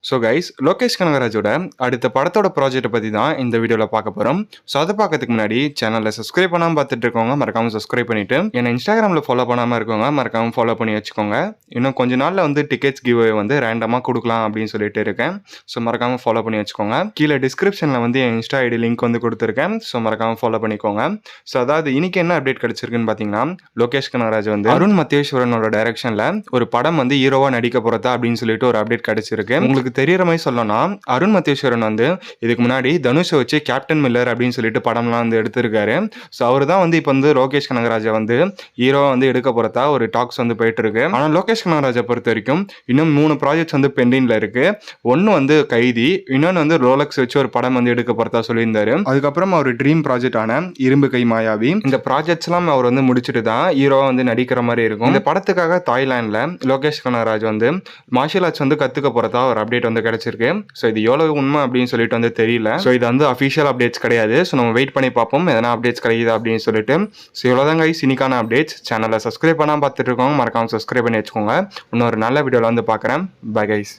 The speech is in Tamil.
ஸோ கைஸ், லோகேஷ் கனகராஜோட அடுத்த படத்தோட ப்ராஜெக்ட்டை பற்றி தான் இந்த வீடியோவில் பார்க்க போகிறோம். ஸோ அதை பார்க்கறதுக்கு முன்னாடி சேனலில் சப்ஸ்கிரைப் பண்ணாமல் பார்த்துட்டு இருக்கவங்க மறக்காமல் சப்ஸ்கிரைப் பண்ணிவிட்டு என்னை இன்ஸ்டாகிராமில் ஃபாலோ பண்ணாமல் இருக்கவங்க மறக்காமல் ஃபாலோ பண்ணி வச்சுக்கோங்க. இன்னும் கொஞ்ச நாளில் வந்து டிக்கெட்ஸ் கிவ்அவே வந்து ரேண்டமாக கொடுக்கலாம் அப்படின்னு சொல்லிட்டு இருக்கேன். ஸோ மறக்காமல் ஃபாலோ பண்ணி வச்சுக்கோங்க. கீழே டிஸ்கிரிப்ஷனில் வந்து என் இன்ஸ்டா ஐடி லிங்க் வந்து கொடுத்துருக்கேன். ஸோ மறக்காமல் ஃபாலோ பண்ணிக்கோங்க. ஸோ அதாவது இன்னைக்கு என்ன அப்டேட் கிடச்சிருக்குன்னு பார்த்தீங்கன்னா, லோகேஷ் கனகராஜ் வந்து அருண் மத்தேஸ்வரனோட டைரக்ஷனில் ஒரு படம் வந்து ஹீரோவாக நடிக்க போகிறதா அப்படின்னு சொல்லிட்டு ஒரு அப்டேட் கிடச்சிருக்கு. உங்களுக்கு தெரியுற மாதிரி சொல்லணும்னா, அருண் மத்தேஸ்வரன் வந்து இதுக்கு முன்னாடி தனுஷை வச்சு கேப்டன் மில்லர் அப்படின்னு சொல்லிட்டு படம்லாம் வந்து எடுத்திருக்காரு. ஸோ அவர் தான் வந்து இப்போ வந்து லோகேஷ் கனகராஜை வந்து ஹீரோவாக வந்து எடுக்க போகிறதா ஒரு டாக்ஸ் வந்து போயிட்டு இருக்கு. ஆனால் லோகேஷ் கனகராஜை பொறுத்த வரைக்கும் இன்னும் 3 ப்ராஜெக்ட்ஸ் வந்து பெண்டிங்ல இருக்கு. ஒன்று வந்து கைதி, இன்னொன்று வந்து ரோலக்ஸ் வச்சு ஒரு படம் வந்து எடுக்க போகிறதா சொல்லியிருந்தாரு. அதுக்கப்புறம் அவர் ட்ரீம் ப்ராஜெக்டான இரும்பு கை மாயாவி, இந்த ப்ராஜெக்ட்ஸ்லாம் அவர் வந்து முடிச்சுட்டு தான் ஹீரோவாக வந்து நடிக்கிற மாதிரி இருக்கும். இந்த படத்துக்காக தாய்லாண்டில் லோகேஷ் கனகராஜ் வந்து மார்ஷியல் ஆர்ட்ஸ் வந்து கற்றுக்க போகிறதா ஒரு அப்டேட் வந்து கிடைச்சிருக்கு. ஸோ இது எவ்வளோ உண்மை அப்படின்னு சொல்லிட்டு வந்து தெரியல. ஸோ இது வந்து அஃபிஷியல் அப்டேட்ஸ் கிடையாது. ஸோ நம்ம வெயிட் பண்ணி பார்ப்போம் எதனா அப்டேட்ஸ் கிடைக்குது அப்படின்னு சொல்லிட்டு. ஸோ இவ்வளோதான் கைஸ் இன்னைக்கான அப்டேட்ஸ். சேனலை சப்ஸ்கிரைப் பண்ணாமல் பார்த்துட்டு இருக்கோங்க மறக்காமல் சப்ஸ்கிரைப் பண்ணி வச்சுக்கோங்க. இன்னொரு நல்ல வீடியோவில் வந்து பார்க்குறேன். Bye guys.